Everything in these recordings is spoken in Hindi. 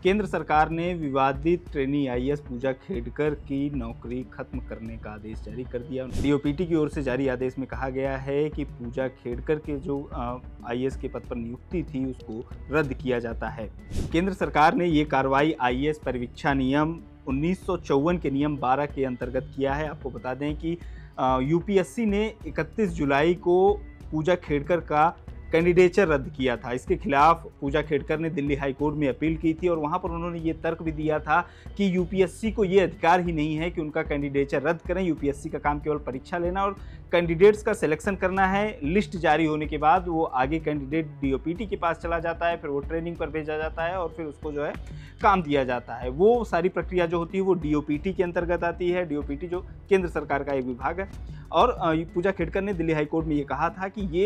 केंद्र सरकार ने विवादित ट्रेनी आईएएस पूजा खेडकर की नौकरी खत्म करने का आदेश जारी कर दिया। डीओपीटी की ओर से जारी आदेश में कहा गया है कि पूजा खेडकर के जो आईएएस के पद पर नियुक्ति थी उसको रद्द किया जाता है। केंद्र सरकार ने ये कार्रवाई आईएएस परीक्षा नियम 1954 के नियम 12 के अंतर्गत किया है। आपको बता दें कि यूपीएससी ने 31 जुलाई को पूजा खेडकर का कैंडिडेचर रद्द किया था। इसके खिलाफ पूजा खेडकर ने दिल्ली हाई कोर्ट में अपील की थी और वहां पर उन्होंने ये तर्क भी दिया था कि यूपीएससी को ये अधिकार ही नहीं है कि उनका कैंडिडेचर रद्द करें। यूपीएससी का काम केवल परीक्षा लेना और कैंडिडेट्स का सिलेक्शन करना है। लिस्ट जारी होने के बाद वो आगे कैंडिडेट डीओपीटी के पास चला जाता है, फिर वो ट्रेनिंग पर भेजा जाता है और फिर उसको जो है काम दिया जाता है। वो सारी प्रक्रिया जो होती है वो डीओपीटी के अंतर्गत आती है। डीओपीटी जो केंद्र सरकार का एक विभाग है। और पूजा खेडकर ने दिल्ली हाई कोर्ट में ये कहा था कि ये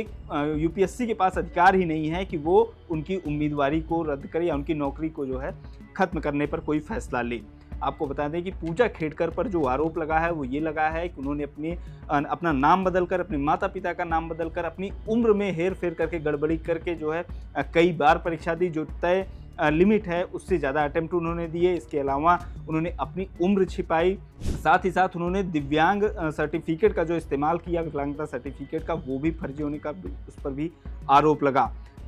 यूपीएससी के पास अधिकार ही नहीं है कि वो उनकी उम्मीदवारी को रद्द करे या उनकी नौकरी को जो है खत्म करने पर कोई फैसला ले। आपको बता दें कि पूजा खेडकर पर जो आरोप लगा है वो ये लगा है कि उन्होंने अपना नाम बदलकर, अपने माता पिता का नाम बदलकर, अपनी उम्र में हेर फेर करके, गड़बड़ी करके जो है कई बार परीक्षा दी। जो तय लिमिट है उससे ज़्यादा अटेम्प्ट उन्होंने दिए। इसके अलावा उन्होंने अपनी उम्र छिपाई। साथ ही साथ उन्होंने दिव्यांग सर्टिफिकेट का जो इस्तेमाल किया, विकलांगता सर्टिफिकेट का, वो भी फर्जी होने का उस पर भी आरोप लगा।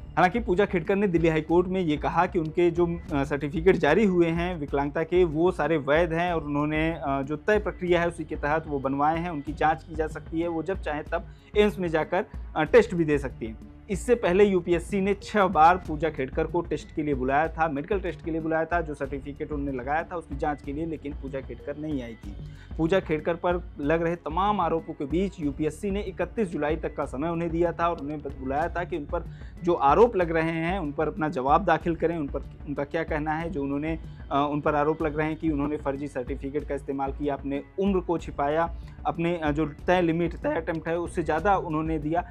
हालांकि पूजा खेडकर ने दिल्ली हाई कोर्ट में ये कहा कि उनके जो सर्टिफिकेट जारी हुए हैं विकलांगता के वो सारे वैध हैं और उन्होंने जो तय प्रक्रिया है उसी के तहत वो बनवाए हैं। उनकी जांच की जा सकती है। वो जब चाहे तब एम्स में जाकर टेस्ट भी दे सकती हैं। इससे पहले यूपीएससी ने 6 बार पूजा खेडकर को टेस्ट के लिए बुलाया था, मेडिकल टेस्ट के लिए बुलाया था, जो सर्टिफिकेट उन्होंने लगाया था उसकी जांच के लिए, लेकिन पूजा खेडकर नहीं आई थी। पूजा खेडकर पर लग रहे तमाम आरोपों के बीच यूपीएससी ने 31 जुलाई तक का समय उन्हें दिया था और उन्हें बुलाया था कि उन पर जो आरोप लग रहे हैं उन पर अपना जवाब दाखिल करें, उनका क्या कहना है। जो उन्होंने उन पर आरोप लग रहे हैं कि उन्होंने फर्जी सर्टिफिकेट का इस्तेमाल किया, अपने उम्र को छिपाया, अपने जो तय लिमिट, तय अटेम्प्ट है उससे ज़्यादा उन्होंने दिया।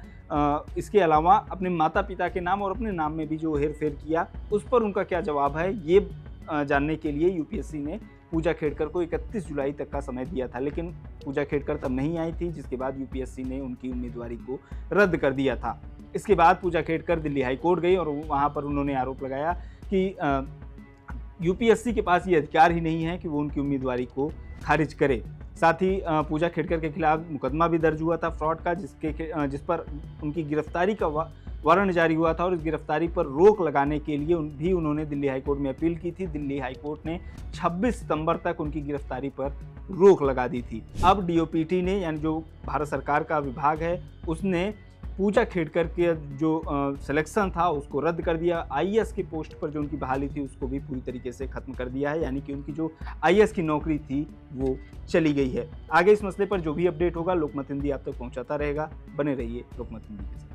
इसके अलावा अपने माता पिता के नाम और अपने नाम में भी जो हेर फेर किया, उस पर उनका क्या जवाब है ये जानने के लिए यूपीएससी ने पूजा खेडकर को 31 जुलाई तक का समय दिया था। लेकिन पूजा खेडकर तब नहीं आई थी, जिसके बाद यूपीएससी ने उनकी उम्मीदवारी को रद्द कर दिया था। इसके बाद पूजा खेडकर दिल्ली हाई कोर्ट गई और वहाँ पर उन्होंने आरोप लगाया कि यूपीएससी के पास ये अधिकार ही नहीं है कि वो उनकी उम्मीदवारी को खारिज करे। साथ ही पूजा खेडकर के खिलाफ मुकदमा भी दर्ज हुआ था फ्रॉड का, जिस पर उनकी गिरफ्तारी का वारंट जारी हुआ था और इस गिरफ्तारी पर रोक लगाने के लिए भी उन्होंने दिल्ली हाई कोर्ट में अपील की थी। दिल्ली हाई कोर्ट ने 26 सितंबर तक उनकी गिरफ्तारी पर रोक लगा दी थी। अब डीओपीटी ने, यानी जो भारत सरकार का विभाग है, उसने पूजा खेडकर के जो सिलेक्शन था उसको रद्द कर दिया। आईएएस की पोस्ट पर जो उनकी बहाली थी उसको भी पूरी तरीके से खत्म कर दिया है, यानी कि उनकी जो आईएएस की नौकरी थी वो चली गई है। आगे इस मसले पर जो भी अपडेट होगा लोकमत हिंदी आप तक पहुंचाता रहेगा। बने रहिए लोकमत हिंदी के साथ।